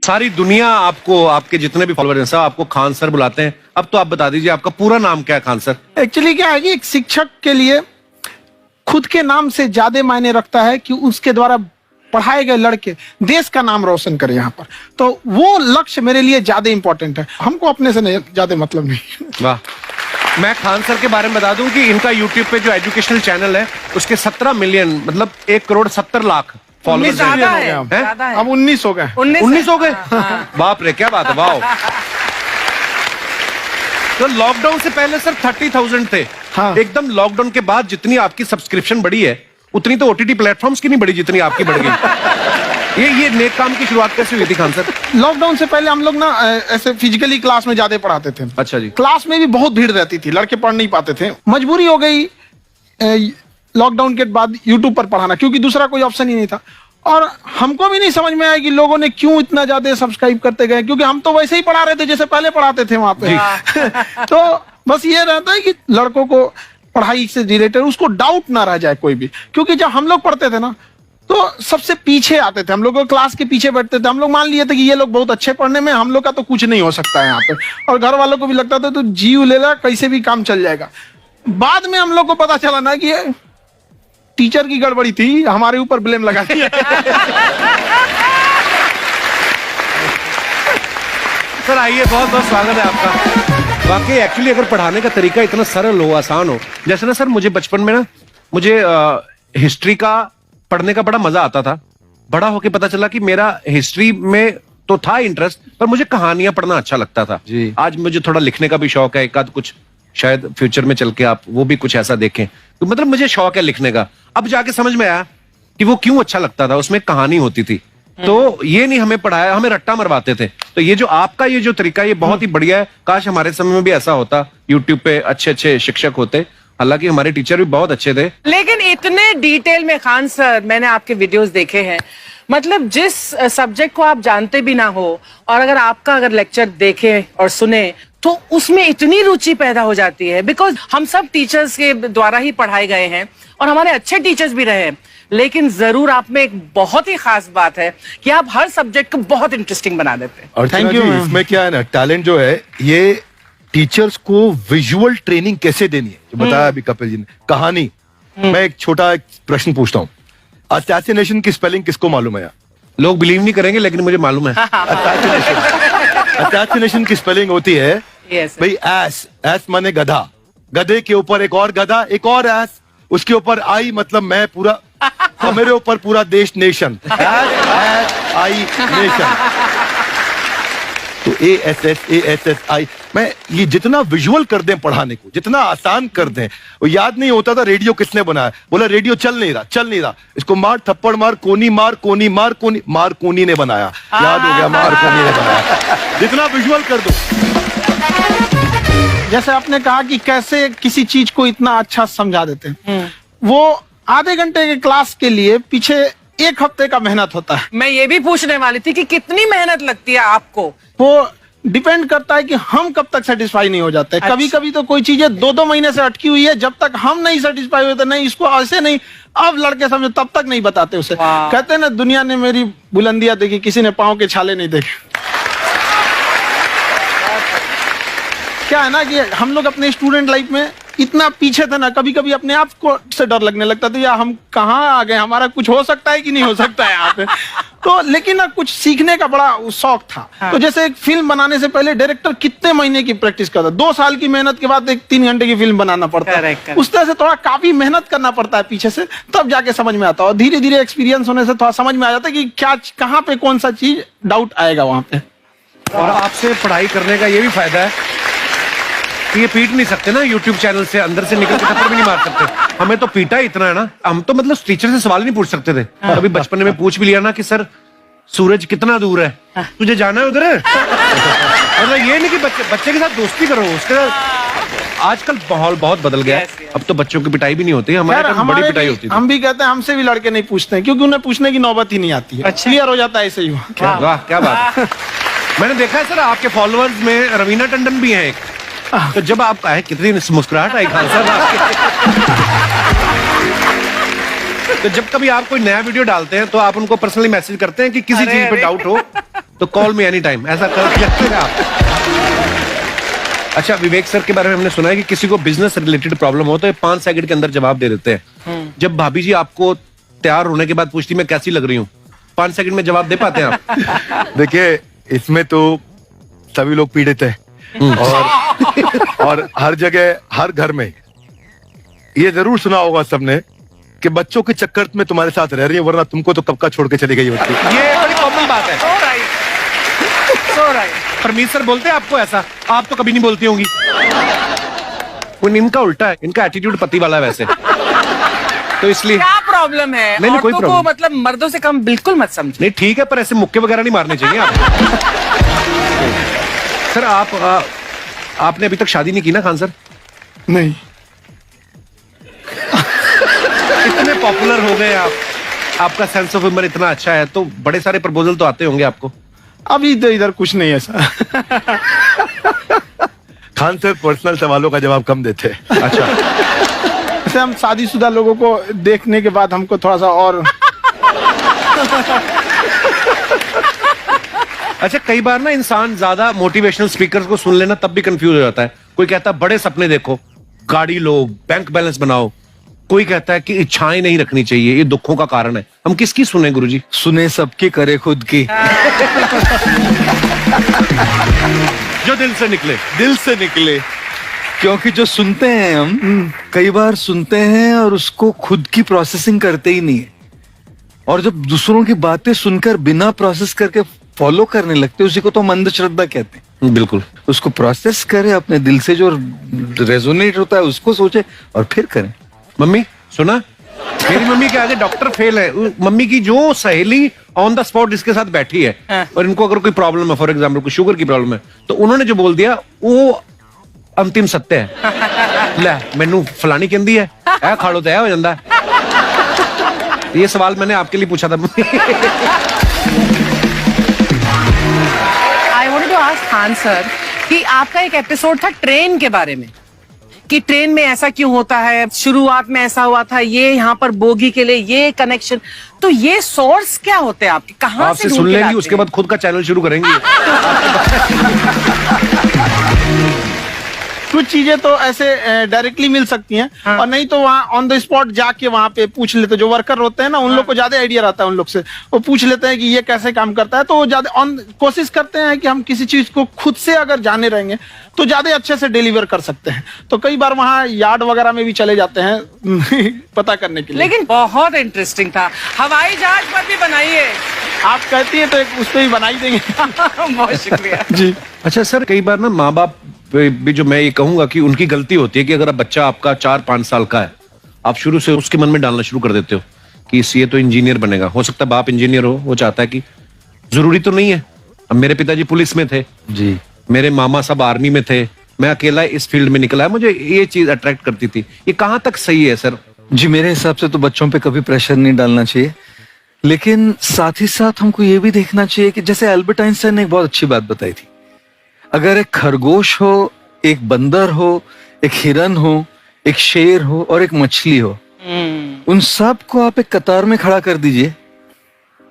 सारी दुनिया आपको, आपके जितने भी फॉलोअर हैं सब आपको खान सर बुलाते हैं। अब तो आप बता दीजिए आपका पूरा नाम क्या है खान सर? एक्चुअली क्या है कि एक शिक्षक के लिए खुद के नाम से ज्यादा मायने रखता है कि उसके द्वारा पढ़ाए गए लड़के देश का नाम रोशन करें यहाँ पर, तो वो लक्ष्य मेरे लिए ज्यादा इंपॉर्टेंट है। हमको अपने से नहीं ज्यादा मतलब नहीं। वाह। मैं खान सर के बारे में बता दूं कि इनका यूट्यूब पे जो एजुकेशनल चैनल है उसके 17 मिलियन मतलब 1,70,00,000 फॉलोअर्स हैं। अब 19 हो गए। 19 हो गए। बाप रे, क्या बात है, वाह। तो लॉकडाउन से पहले सर 30,000 थे। हाँ। एकदम लॉकडाउन के बाद जितनी आपकी सब्सक्रिप्शन बढ़ी है उतनी तो ओटीटी प्लेटफॉर्म्स की नहीं बढ़ी जितनी आपकी बढ़ गई। ये नेक काम की शुरुआत कैसे हुई थी खान सर? लॉकडाउन से पहले हम लोग ना ऐसे फिजिकली क्लास में ज्यादा पढ़ाते थे। अच्छा जी। क्लास में भी बहुत भीड़ रहती थी, लड़के पढ़ नहीं पाते थे। मजबूरी हो गई लॉकडाउन के बाद यूट्यूब पर पढ़ाना, क्योंकि दूसरा कोई ऑप्शन ही नहीं था। और हमको भी नहीं समझ में आया कि लोगों ने क्यों इतना ज्यादा सब्सक्राइब करते गए, क्योंकि हम तो वैसे ही पढ़ा रहे थे जैसे पहले पढ़ाते थे वहां पे। तो बस ये रहता है कि लड़कों को पढ़ाई से रिलेटेड उसको डाउट ना रह जाए कोई भी, क्योंकि जब हम लोग पढ़ते थे ना तो सबसे पीछे आते थे, हम लोग क्लास के पीछे बैठते थे। हम लोग मान लिए थे कि ये लोग बहुत अच्छे पढ़ने में, हम लोग का तो कुछ नहीं हो सकता है यहाँ पे। और घर वालों को भी लगता था तो जीव ले ला, कैसे भी काम चल जाएगा। बाद में हम लोग को पता चला ना कि टीचर की गड़बड़ी थी, हमारे ऊपर ब्लेम लगा दिया। सर आइए, बहुत बहुत स्वागत है आपका। वाकई एक्चुअली अगर पढ़ाने का तरीका इतना सरल हो, आसान हो, जैसे ना सर मुझे बचपन में ना मुझे हिस्ट्री का पढ़ने का बड़ा मजा आता था। बड़ा होके पता चला कि मेरा हिस्ट्री में तो था इंटरेस्ट, पर मुझे कहानियां पढ़ना अच्छा लगता था जी। आज मुझे थोड़ा लिखने का भी शौक है, एक आध कुछ शायद फ्यूचर में चल के आप वो भी कुछ ऐसा देखें, तो मतलब मुझे शौक है लिखने का। अब जाके समझ में आया कि वो क्यों अच्छा लगता था, उसमें कहानी होती थी। तो ये नहीं हमें पढ़ाया, हमें रट्टा मरवाते थे। तो ये जो आपका ये जो तरीका ये बहुत ही बढ़िया है। काश हमारे समय में भी ऐसा होता, यूट्यूब पे अच्छे अच्छे शिक्षक होते। हालांकि हमारे टीचर भी बहुत अच्छे थे, लेकिन इतने डिटेल में खान सर मैंने आपके वीडियोस देखे हैं, मतलब जिस सब्जेक्ट को आप जानते भी ना हो और अगर लेक्चर देखें और सुने तो उसमें इतनी रुचि पैदा हो जाती है। बिकॉज हम सब टीचर्स के द्वारा ही पढ़ाए गए हैं और हमारे अच्छे टीचर्स भी रहे हैं, लेकिन जरूर आप में एक बहुत ही खास बात है कि आप हर सब्जेक्ट को बहुत इंटरेस्टिंग बना देते हैं। और थैंक यू। इसमें क्या है ना, टैलेंट जो है ये टीचर्स को विजुअल ट्रेनिंग कैसे देनी है, जो बताया अभी कपिल जी ने। कहानी, मैं एक छोटा प्रश्न पूछता हूँ, असैसिनेशन की स्पेलिंग किसको मालूम है? लोग बिलीव नहीं करेंगे लेकिन मुझे मालूम है। असैसिनेशन की स्पेलिंग होती है भाई एस माने गधा, गधे के ऊपर एक और गधा, एक और एस, उसके ऊपर आई मतलब मैं पूरा, और मेरे ऊपर पूरा देश नेशन, एस आई नेशन। तो ASSASSI मैं ये जितना विजुअल कर दें पढ़ाने को, जितना आसान कर दें। वो याद नहीं होता था रेडियो किसने बनाया, बोला रेडियो चल नहीं रहा, इसको मार थप्पड़ मार, कोनी मार, कोनी मार, कोनी मार, कोनी ने बनाया। याद हो गया, मार कोनी ने बनाया। जितना विजुअल कर दो। जैसे आपने कहा कि कैसे किसी चीज को इतना अच्छा समझा देते हैं, वो आधे घंटे के क्लास के लिए पीछे 1 हफ्ते का मेहनत होता है। मैं ये भी पूछने वाली थी कि कितनी मेहनत लगती है आपको। वो डिपेंड करता है कि हम कब तक सेटिस्फाई नहीं हो जाते। अच्छा। कभी कभी तो कोई चीजें 2-2 महीने से अटकी हुई है, जब तक हम नहीं सेटिस्फाई होते, नहीं इसको ऐसे नहीं, अब लड़के समझो तब तक नहीं बताते उसे। कहते हैं ना, दुनिया ने मेरी बुलंदियां देखी, किसी ने पांव के छाले नहीं देखे। क्या है ना कि हम लोग अपने स्टूडेंट लाइफ में इतना पीछे थे ना, कभी कभी अपने आप को से डर लगने लगता था, या हम कहाँ आ गए, हमारा कुछ हो सकता है कि नहीं हो सकता है यहाँ पे। तो लेकिन ना कुछ सीखने का बड़ा शौक था। हाँ। तो जैसे एक फिल्म बनाने से पहले डायरेक्टर कितने महीने की प्रैक्टिस करता है, 2 साल की मेहनत के बाद एक 3 घंटे की फिल्म बनाना पड़ता है। उस तरह से थोड़ा काफी मेहनत करना पड़ता है पीछे से, तब जाके समझ में आता है। और धीरे धीरे एक्सपीरियंस होने से थोड़ा समझ में आ जाता है कि क्या कहाँ पे कौन सा चीज डाउट आएगा वहां पे। और आपसे पढ़ाई करने का ये भी फायदा है कि ये पीट नहीं सकते ना यूट्यूब चैनल से, अंदर से निकल के थप्पड़ भी नहीं मार सकते। हमें तो पीटा इतना है ना, हम तो मतलब टीचर से सवाल नहीं पूछ सकते थे। कभी बचपन में पूछ भी लिया ना कि सर सूरज कितना दूर है, तुझे जाना है उधर है। मतलब ये नहीं कि बच्चे के साथ दोस्ती करो, उसके साथ। आजकल माहौल बहुत बदल गया है, अब तो बच्चों की पिटाई भी नहीं होती, हमारे टाइम बड़ी पिटाई होती थी। हम भी कहते हैं, हमसे भी लड़के नहीं पूछते हैं, क्योंकि उन्हें पूछने की नौबत ही नहीं आती है। क्लियर हो जाता है ऐसे ही। वाह क्या बात है। मैंने देखा है सर आपके फॉलोअर्स में रवीना टंडन भी है एक, तो जब आप आए कितनी मुस्कुराहट आई खान साहब आपके। तो जब कभी आप कोई नया वीडियो डालते हैं तो आप उनको पर्सनली मैसेज करते हैं कि किसी चीज पे डाउट हो तो कॉल मी एनी टाइम, ऐसा करते हैं आप। अच्छा, विवेक सर के बारे में हमने सुना है कि किसी को बिजनेस रिलेटेड प्रॉब्लम हो तो ये 5 सेकंड के अंदर जवाब दे देते हैं। जब भाभी जी आपको तैयार होने के बाद पूछती मैं कैसी लग रही हूँ, 5 सेकंड में जवाब दे पाते हैं आप? देखिए, इसमें तो सभी लोग पीड़ित हैं और हर जगह, हर घर में ये जरूर सुना होगा सबने कि बच्चों के चक्कर में तुम्हारे साथ रह रही है, वरना तुमको तो कब का छोड़ के चली गई होती। ये बड़ी कॉमन बात है। So right. परमीत सर बोलते हैं आपको ऐसा? आप तो कभी नहीं बोलती होंगी। इनका उल्टा है, इनका एटीट्यूड पति वाला है वैसे, तो इसलिए। क्या प्रॉब्लम है? नहीं, कोई औरतों को प्रॉब्लम मतलब मर्दों से कम बिल्कुल मत समझो। नहीं, ठीक है, पर ऐसे मुक्के वगैरह नहीं मारने चाहिए आप। सर आपने अभी तक शादी नहीं की ना खान सर? नहीं। इतने पॉपुलर हो गए आप, आपका सेंस ऑफ ह्यूमर इतना अच्छा है, तो बड़े सारे प्रपोजल तो आते होंगे आपको। अभी तो इधर कुछ नहीं है सर। खान सर पर्सनल सवालों का जवाब कम देते हैं। अच्छा, वैसे हम शादीशुदा लोगों को देखने के बाद हमको थोड़ा सा और अच्छा, कई बार ना इंसान ज्यादा मोटिवेशनल स्पीकर्स को सुन लेना तब भी कंफ्यूज हो जाता है। कोई कहता है बड़े सपने देखो, गाड़ी लो, बैंक बैलेंस बनाओ। कोई कहता है कि इच्छाएं नहीं रखनी चाहिए, ये दुखों का कारण है। हम किसकी सुने गुरुजी? सुने सबकी, करे खुद की। जो दिल से निकले। दिल से निकले, क्योंकि जो सुनते हैं हम कई बार सुनते हैं और उसको खुद की प्रोसेसिंग करते ही नहीं है, और जब दूसरों की बातें सुनकर बिना प्रोसेस करके फॉलो करने लगते, उसी को तो हम अंधश्रद्धा कहते हैं। बिल्कुल। उसको प्रोसेस करे, अपने दिल से जो रेजोनेट होता है उसको सोचे और फिर करें। मम्मी सुना, मेरी मम्मी के आगे डॉक्टर फेल है। मम्मी की जो सहेली ऑन द स्पॉट जिसके साथ बैठी है, और इनको अगर कोई प्रॉब्लम है, फॉर एग्जाम्पल कोई शुगर की प्रॉब्लम है, तो उन्होंने जो बोल दिया वो अंतिम सत्य है। ले मैनू फलानी कहती है, ऐ खाड़ो तो ऐ हो जाता है। ये सवाल मैंने आपके लिए पूछा था। I wanted to ask Khan sir कि आपका एक एपिसोड था ट्रेन के बारे में, कि ट्रेन में ऐसा क्यों होता है, शुरुआत में ऐसा हुआ था, ये यहाँ पर बोगी के लिए ये कनेक्शन, तो ये सोर्स क्या होते हैं आपके, कहाँ से आपसे ढूंढ सुन के लेंगी, लाते उसके हैं? बाद खुद का चैनल शुरू करेंगी। कुछ चीजें तो ऐसे डायरेक्टली मिल सकती हैं, और नहीं तो वहाँ ऑन द स्पॉट जाके वहाँ पे पूछ लेते। जो वर्कर होते हैं ना, उन लोग को ज्यादा आइडिया रहता है, उन लोग से वो पूछ लेते हैं कि ये कैसे काम करता है, तो वो ज्यादा कोशिश करते हैं कि हम किसी चीज को खुद से अगर जाने रहेंगे तो ज्यादा अच्छे से डिलीवर कर सकते हैं। तो कई बार वहाँ यार्ड वगैरह में भी चले जाते हैं पता करने के लिए। लेकिन बहुत इंटरेस्टिंग था। हवाई जहाज पर भी बनाइए। आप कहती है तो एक उस पर भी बना ही देंगे। बहुत शुक्रिया जी। अच्छा सर, कई बार ना माँ बाप भी, जो मैं ये कहूंगा कि उनकी गलती होती है कि अगर बच्चा आपका 4-5 साल का है, आप शुरू से उसके मन में डालना शुरू कर देते हो कि ये तो इंजीनियर बनेगा। हो सकता है बाप इंजीनियर हो, वो चाहता है कि जरूरी तो नहीं है। अब मेरे पिताजी पुलिस में थे जी, मेरे मामा सब आर्मी में थे, मैं अकेला इस फील्ड में निकला है, मुझे ये चीज अट्रैक्ट करती थी। ये कहाँ तक सही है सर? जी मेरे हिसाब से तो बच्चों पे कभी प्रेशर नहीं डालना चाहिए, लेकिन साथ ही साथ हमको ये भी देखना चाहिए कि जैसे एल्बर्ट आइंस्टाइन ने एक बहुत अच्छी बात बताई थी, अगर एक खरगोश हो, एक बंदर हो, एक हिरन हो, एक शेर हो और एक मछली हो, उन सब को आप एक कतार में खड़ा कर दीजिए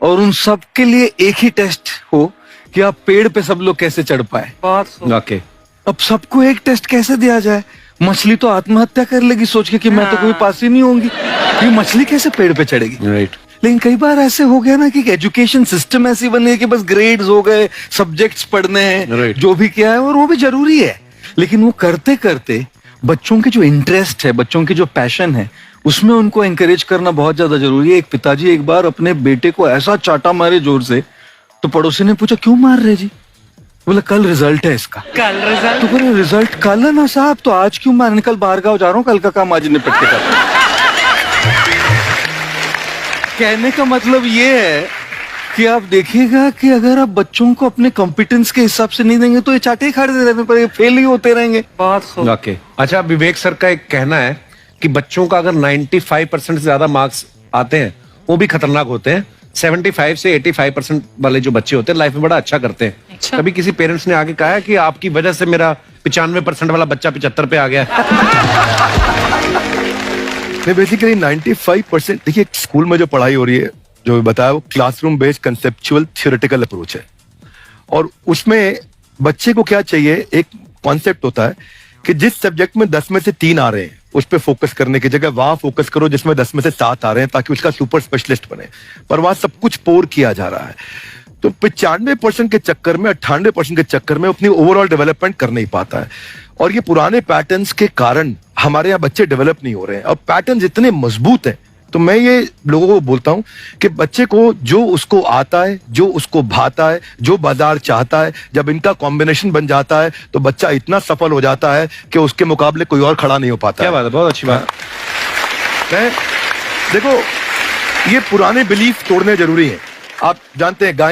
और उन सब के लिए एक ही टेस्ट हो कि आप पेड़ पे सब लोग कैसे चढ़ पाए। बहुत ओके। अब सबको एक टेस्ट कैसे दिया जाए? मछली तो आत्महत्या कर लेगी सोच के कि मैं तो कोई पास ही नहीं होंगी, ये मछली कैसे पेड़ पे चढ़ेगी? राइट। लेकिन कई बार ऐसे हो गया ना कि एजुकेशन सिस्टम ऐसी बनी है कि बस ग्रेड्स हो गए, सब्जेक्ट्स पढ़ने हैं, Right. जो भी किया है, और वो भी जरूरी है, लेकिन वो करते करते बच्चों की जो इंटरेस्ट है, बच्चों की जो पैशन है, उसमें उनको एंकरेज करना बहुत ज्यादा जरूरी है। एक पिताजी एक बार अपने बेटे को ऐसा चाटा मारे जोर से, तो पड़ोसी ने पूछा क्यों मार रहे जी? बोला कल रिजल्ट है इसका। कल रिजल्ट? तो बोले रिजल्ट कल है ना साहब, तो आज क्यों मारने? कल बाहर गाँव जा रहा हूँ, कल का काम आज निपट के करता हूं। कहने का मतलब ये है कि आप देखिएगा कि अगर आप बच्चों को अपने कॉम्पिटेंस के हिसाब से नहीं देंगे तो ये चाटे ही खाते रहने पर फेल ही होते रहेंगे। बहुत खूब। ओके। अच्छा, विवेक सर का एक कहना है कि बच्चों का अगर 95% से ज्यादा मार्क्स आते हैं वो भी खतरनाक होते हैं। 75 से 85% वाले जो बच्चे होते हैं लाइफ में बड़ा अच्छा करते हैं। अच्छा। कभी किसी पेरेंट्स ने आके कहा है कि आपकी वजह से मेरा 95% वाला बच्चा 75 पे आ गया? बेसिकली 95%, देखिए स्कूल में जो पढ़ाई हो रही है, जो बताया, वो classroom based conceptual theoretical approach है। और उसमें बच्चे को क्या चाहिए, एक कॉन्सेप्ट होता है कि जिस सब्जेक्ट में 10 में से 3 आ रहे हैं उस पर फोकस करने की जगह वहां फोकस करो जिसमें 10 में से 7 आ रहे हैं, ताकि उसका सुपर स्पेशलिस्ट बने। पर वहां सब कुछ पोर किया जा रहा है, तो 95% के चक्कर में, 98% के चक्कर में अपनी ओवरऑल डेवलपमेंट कर नहीं पाता है। और ये पुराने पैटर्न्स के कारण हमारे यहाँ बच्चे डेवलप नहीं हो रहे हैं। और पैटर्न्स इतने मजबूत हैं, तो मैं ये लोगों को बोलता हूं कि बच्चे को जो उसको आता है, जो उसको भाता है, जो बाजार चाहता है, जब इनका कॉम्बिनेशन बन जाता है तो बच्चा इतना सफल हो जाता है कि उसके मुकाबले कोई और खड़ा नहीं हो पाता। क्या बात है, बहुत अच्छी बात। मैं देखो, ये पुराने बिलीफ तोड़ने जरूरी है। आप जानते हैं गाय